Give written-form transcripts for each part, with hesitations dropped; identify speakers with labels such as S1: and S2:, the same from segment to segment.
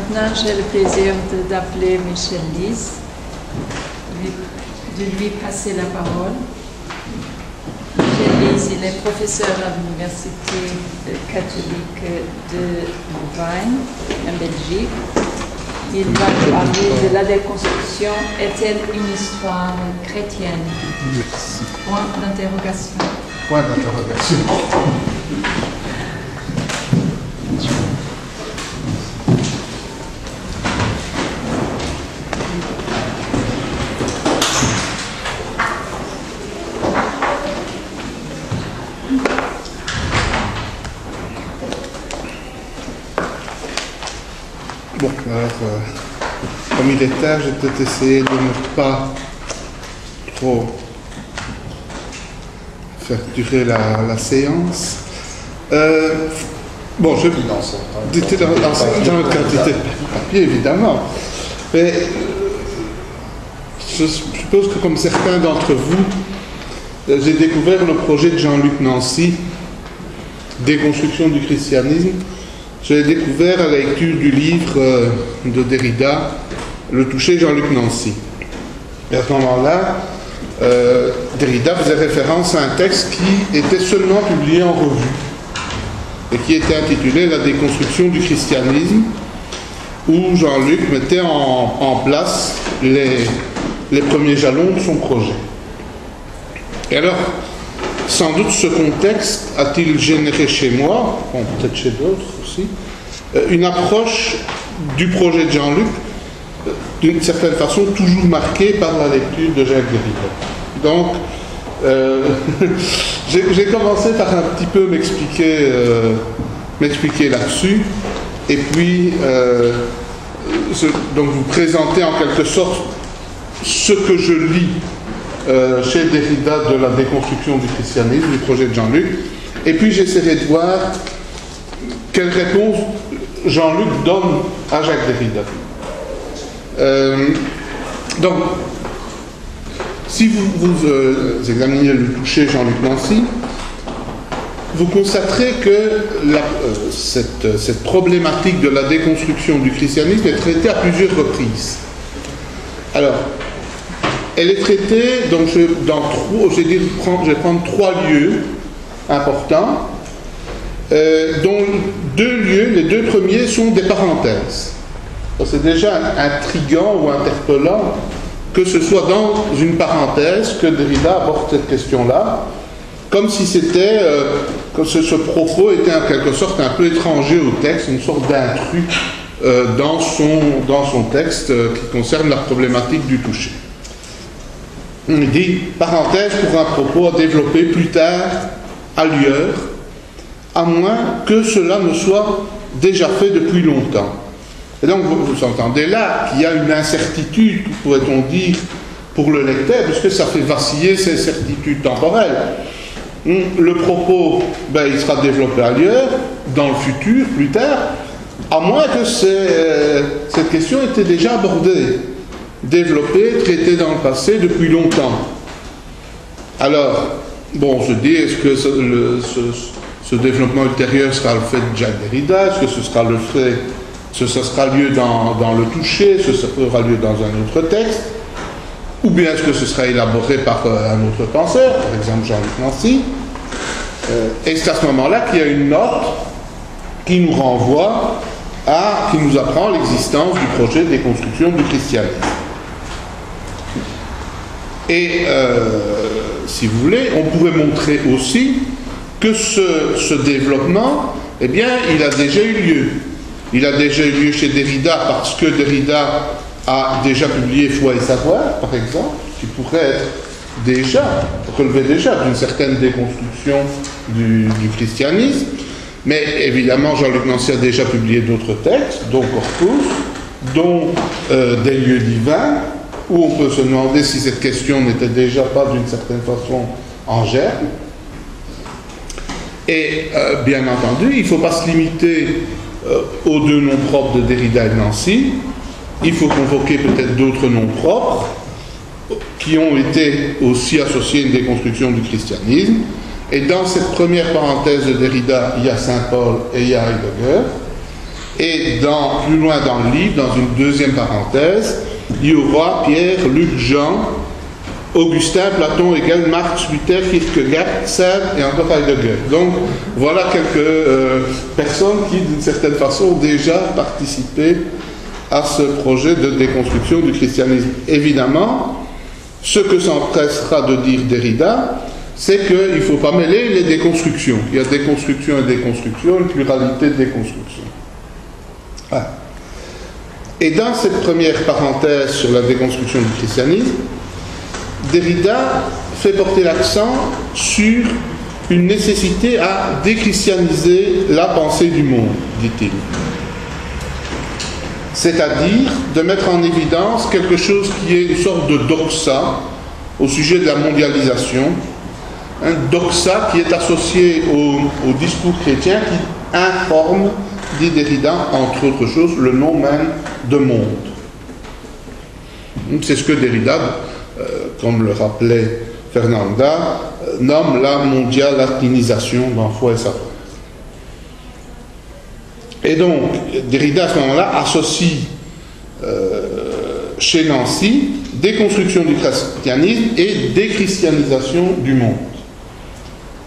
S1: maintenant, j'ai le plaisir d'appeler Michel Lys, de lui passer la parole. Michel Lys, il est professeur à l'Université catholique de Louvain, en Belgique. Il va parler de la déconstruction. Est-elle une histoire chrétienne?
S2: Merci.
S1: Point d'interrogation.
S2: Point d'interrogation. Bon, alors, comme il est tard, je vais peut-être essayer de ne pas trop faire durer la séance. Bon, je j'étais dans le quantité de papier, évidemment. Mais je suppose que, comme certains d'entre vous, j'ai découvert le projet de Jean-Luc Nancy, Déconstruction du christianisme. Je l'ai découvert à la lecture du livre de Derrida, Le toucher Jean-Luc Nancy. Et à ce moment-là, Derrida faisait référence à un texte qui était seulement publié en revue et qui était intitulé La déconstruction du christianisme, où Jean-Luc mettait en place les premiers jalons de son projet. Et alors, sans doute ce contexte a-t-il généré chez moi, bon, peut-être chez d'autres aussi, une approche du projet de Jean-Luc, d'une certaine façon, toujours marquée par la lecture de Jacques Derrida. Donc, j'ai commencé par un petit peu m'expliquer là-dessus, et puis donc vous présenter en quelque sorte ce que je lis chez Derrida de la déconstruction du christianisme, du projet de Jean-Luc, et puis j'essaierai de voir quelle réponse Jean-Luc donne à Jacques Derrida. Donc, si vous examinez le toucher Jean-Luc Nancy, vous constaterez que cette problématique de la déconstruction du christianisme est traitée à plusieurs reprises. Alors, elle est traitée, donc je vais prendre 3 lieux importants, dont 2 lieux, les 2 premiers sont des parenthèses. C'est déjà intriguant ou interpellant que ce soit dans une parenthèse que Derrida aborde cette question-là, comme si c'était, que ce propos était en quelque sorte un peu étranger au texte, une sorte d'intrus dans son texte qui concerne la problématique du toucher. Il dit, parenthèse pour un propos à développer plus tard, ailleurs, à moins que cela ne soit déjà fait depuis longtemps. Et donc, vous entendez là qu'il y a une incertitude, pourrait-on dire, pour le lecteur, puisque ça fait vaciller ces certitudes temporelles. Le propos, il sera développé ailleurs, dans le futur, plus tard, à moins que cette question était déjà abordée, développée, traitée dans le passé depuis longtemps. Alors, bon, on se dit, est-ce que ce développement ultérieur sera le fait de Jacques Derrida? Est-ce que ce sera lieu dans le toucher? Est-ce que ça aura lieu dans un autre texte? Ou bien est-ce que ce sera élaboré par un autre penseur, par exemple Jean-Luc Nancy? Et c'est à ce moment-là qu'il y a une note qui nous renvoie qui nous apprend l'existence du projet de déconstruction du christianisme. Et si vous voulez, on pourrait montrer aussi que ce développement, eh bien, il a déjà eu lieu. Il a déjà eu lieu chez Derrida parce que Derrida a déjà publié Foi et Savoir, par exemple, qui pourrait être relever d'une certaine déconstruction du christianisme. Mais évidemment, Jean-Luc Nancy a déjà publié d'autres textes, dont Corpus, dont Des lieux divins, où on peut se demander si cette question n'était déjà pas d'une certaine façon en germe. Et bien entendu, il ne faut pas se limiter aux 2 noms propres de Derrida et de Nancy. Il faut convoquer peut-être d'autres noms propres qui ont été aussi associés à une déconstruction du christianisme. Et dans cette première parenthèse de Derrida, il y a Saint Paul et il y a Heidegger. Et plus loin dans le livre, dans une deuxième parenthèse, il y aura Pierre, Luc, Jean, Augustin, Platon, Hegel, Marx, Luther, Kierkegaard, Sartre et encore Heidegger. Donc voilà quelques personnes qui, d'une certaine façon, ont déjà participé à ce projet de déconstruction du christianisme. Évidemment, ce que s'empressera de dire Derrida, c'est qu'il ne faut pas mêler les déconstructions. Il y a déconstruction et déconstruction, une pluralité de déconstructions. Voilà. Et dans cette première parenthèse sur la déconstruction du christianisme, Derrida fait porter l'accent sur une nécessité à déchristianiser la pensée du monde, dit-il. C'est-à-dire de mettre en évidence quelque chose qui est une sorte de doxa au sujet de la mondialisation, un doxa qui est associé au discours chrétien qui informe, dit Derrida, entre autres choses, le nom même de monde. C'est ce que Derrida, comme le rappelait Fernanda, nomme la mondial-latinisation dans Foi et Savoir. Et donc, Derrida, à ce moment-là, associe chez Nancy déconstruction du christianisme et déchristianisation du monde.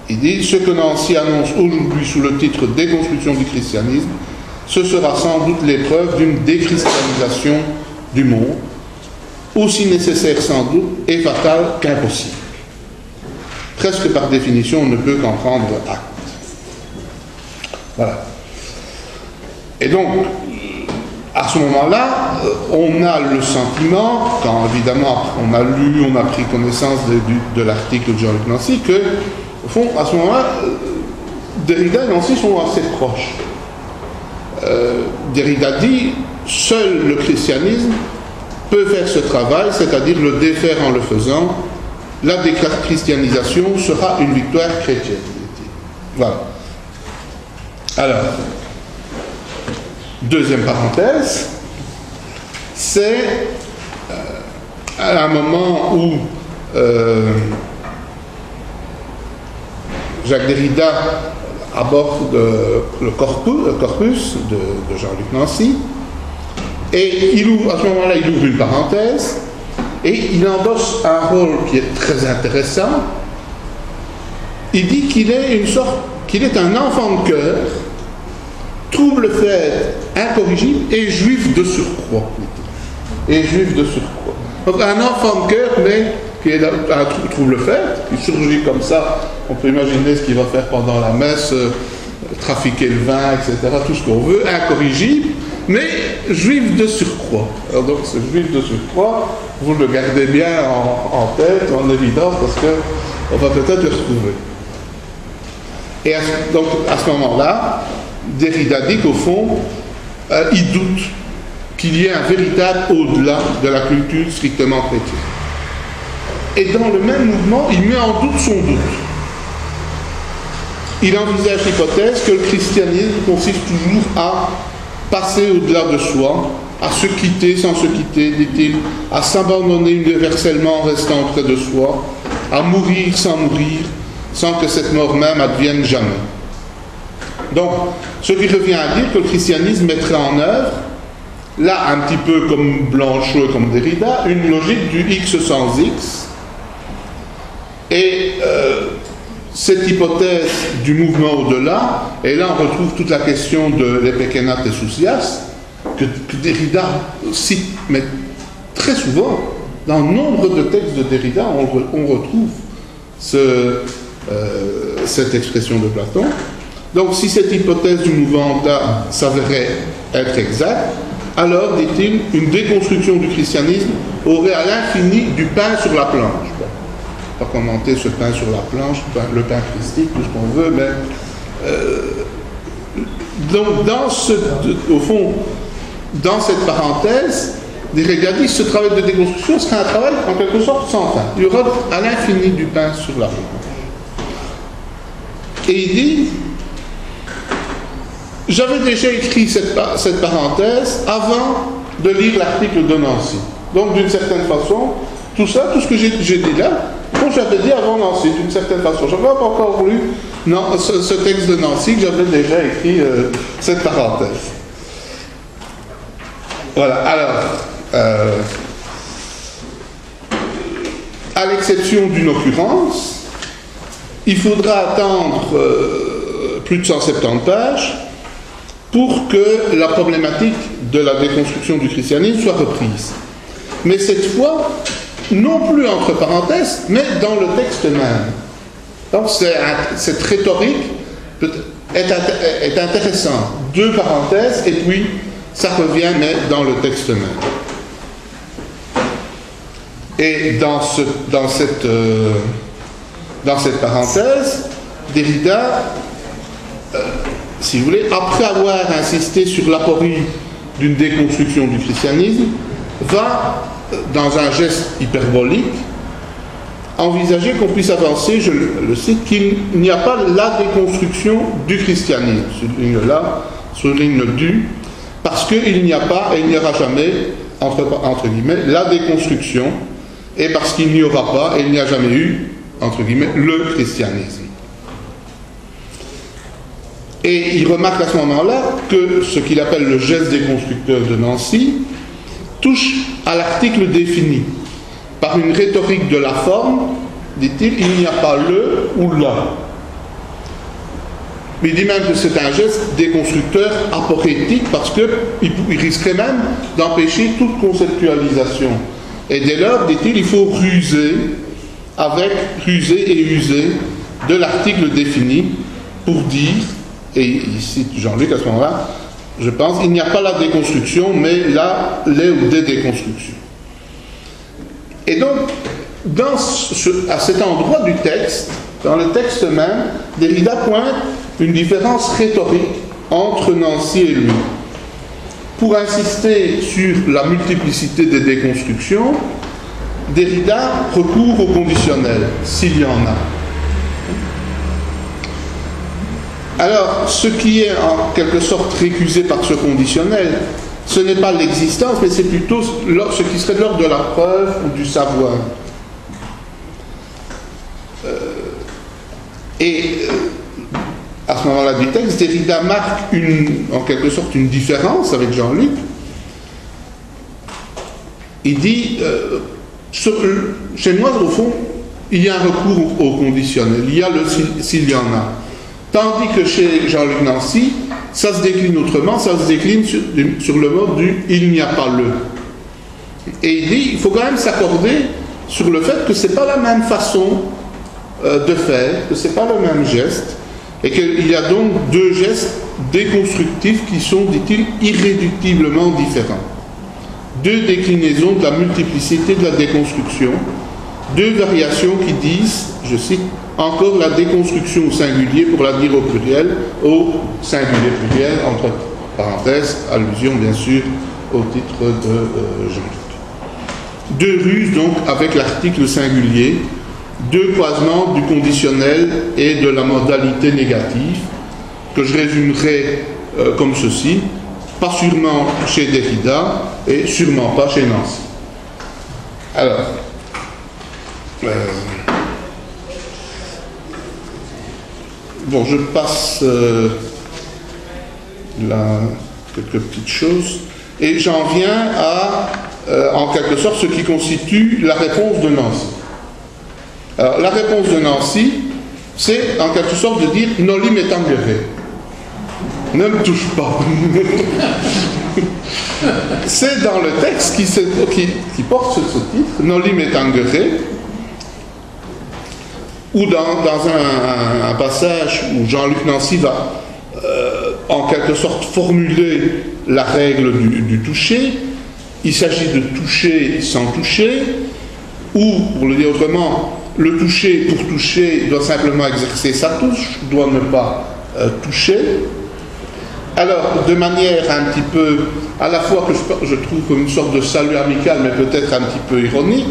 S2: Il dit, ce que Nancy annonce aujourd'hui sous le titre déconstruction du christianisme, ce sera sans doute l'épreuve d'une déchristianisation du monde, aussi nécessaire sans doute et fatale qu'impossible. Presque par définition, on ne peut qu'en prendre acte. Voilà. Et donc, à ce moment-là, on a le sentiment, quand évidemment on a lu, on a pris connaissance de l'article de Jean-Luc Nancy, que, au fond, à ce moment-là, Derrida et Nancy sont assez proches. Derrida dit, seul le christianisme peut faire ce travail, c'est-à-dire le défaire en le faisant. La déchristianisation sera une victoire chrétienne. Voilà. Alors, deuxième parenthèse, c'est à un moment où Jacques Derrida aborde le corpus de Jean-Luc Nancy, et à ce moment-là, il ouvre une parenthèse, et il endosse un rôle qui est très intéressant. Il dit qu'il est un enfant de cœur, trouble fait, incorrigible et juif de surcroît. Donc un enfant de cœur, mais qui est un trouble fait, qui surgit comme ça, on peut imaginer ce qu'il va faire pendant la messe, trafiquer le vin, etc., tout ce qu'on veut, incorrigible, mais juif de surcroît. Alors donc ce juif de surcroît, vous le gardez bien en tête, en évidence, parce qu'on va peut-être le retrouver. Et donc à ce moment-là, Derrida dit qu'au fond, il doute qu'il y ait un véritable au-delà de la culture strictement chrétienne. Et dans le même mouvement, il met en doute son doute. Il envisage l'hypothèse que le christianisme consiste toujours à passer au-delà de soi, à se quitter sans se quitter, dit-il, à s'abandonner universellement en restant auprès de soi, à mourir sans que cette mort même advienne jamais. Donc, ce qui revient à dire que le christianisme mettrait en œuvre, là, un petit peu comme Blanchot et comme Derrida, une logique du X sans X. Et cette hypothèse du mouvement au-delà, et là on retrouve toute la question de l'Epekenat et Sousias, que Derrida cite, mais très souvent, dans nombre de textes de Derrida, on retrouve cette expression de Platon. Donc si cette hypothèse du mouvement au-delà s'avérait être exacte, alors, dit-il, une déconstruction du christianisme aurait à l'infini du pain sur la planche. Bon, pas commenter ce pain sur la planche, le pain christique, tout ce qu'on veut, mais donc au fond, dans cette parenthèse, Derrida dit que ce travail de déconstruction sera un travail en quelque sorte sans fin. Il y aura à l'infini du pain sur la planche. Et il dit, j'avais déjà écrit cette parenthèse avant de lire l'article de Nancy. Donc, d'une certaine façon, tout ce que j'ai dit là, comme j'avais dit avant Nancy, d'une certaine façon. Je n'avais pas encore lu ce texte de Nancy, que j'avais déjà écrit cette parenthèse. Voilà, alors, à l'exception d'une occurrence, il faudra attendre plus de 170 pages pour que la problématique de la déconstruction du christianisme soit reprise. Mais cette fois, non plus entre parenthèses, mais dans le texte même. Donc cette rhétorique est intéressante. Deux parenthèses, et puis ça revient, mais dans le texte même. Et dans cette parenthèse, Derrida, si vous voulez, après avoir insisté sur l'aporie d'une déconstruction du christianisme, va, dans un geste hyperbolique, envisager qu'on puisse avancer, je le cite, qu'il n'y a pas la déconstruction du christianisme, souligne le du, parce qu'il n'y a pas et il n'y aura jamais, entre guillemets, la déconstruction, et parce qu'il n'y aura pas et il n'y a jamais eu, entre guillemets, le christianisme. Et il remarque à ce moment-là que ce qu'il appelle le geste déconstructeur de Nancy touche à l'article défini. Par une rhétorique de la forme, dit-il, il n'y a pas le ou la. Mais il dit même que c'est un geste déconstructeur aporétique parce qu'il risquerait même d'empêcher toute conceptualisation. Et dès lors, dit-il, il faut ruser et user de l'article défini pour dire, et il cite Jean-Luc à ce moment-là, je pense, il n'y a pas la déconstruction, mais les ou des déconstructions. Et donc, à cet endroit du texte, dans le texte même, Derrida pointe une différence rhétorique entre Nancy et lui. Pour insister sur la multiplicité des déconstructions, Derrida recourt au conditionnel, s'il y en a. Alors, ce qui est en quelque sorte récusé par ce conditionnel, ce n'est pas l'existence, mais c'est plutôt ce qui serait de l'ordre de la preuve ou du savoir. À ce moment-là du texte, Derrida marque en quelque sorte une différence avec Jean-Luc. Il dit, chez moi, au fond, il y a un recours au conditionnel, il y a le s'il y en a. Tandis que chez Jean-Luc Nancy, ça se décline autrement, ça se décline sur le mode du « il n'y a pas le ». Et il dit, il faut quand même s'accorder sur le fait que ce n'est pas la même façon de faire, que ce n'est pas le même geste, et qu'il y a donc deux gestes déconstructifs qui sont, dit-il, irréductiblement différents. Deux déclinaisons de la multiplicité de la déconstruction, deux variations qui disent, je cite, encore la déconstruction au singulier pour la dire au singulier pluriel, entre parenthèses, allusion bien sûr au titre de Jean-Luc. Deux ruses donc avec l'article singulier, deux croisements du conditionnel et de la modalité négative, que je résumerai comme ceci, pas sûrement chez Derrida et sûrement pas chez Nancy. Alors, bon, je passe quelques petites choses et j'en viens à, en quelque sorte, ce qui constitue la réponse de Nancy. Alors, la réponse de Nancy, c'est en quelque sorte de dire « Noli me tangere ». Ne me touche pas. C'est dans le texte qui porte ce titre, « Noli me tangere », ou dans un passage où Jean-Luc Nancy va en quelque sorte formuler la règle du toucher. Il s'agit de toucher sans toucher, ou, pour le dire autrement, le toucher pour toucher doit simplement exercer sa touche, doit ne pas toucher. Alors, de manière un petit peu, à la fois que je trouve comme une sorte de salut amical, mais peut-être un petit peu ironique,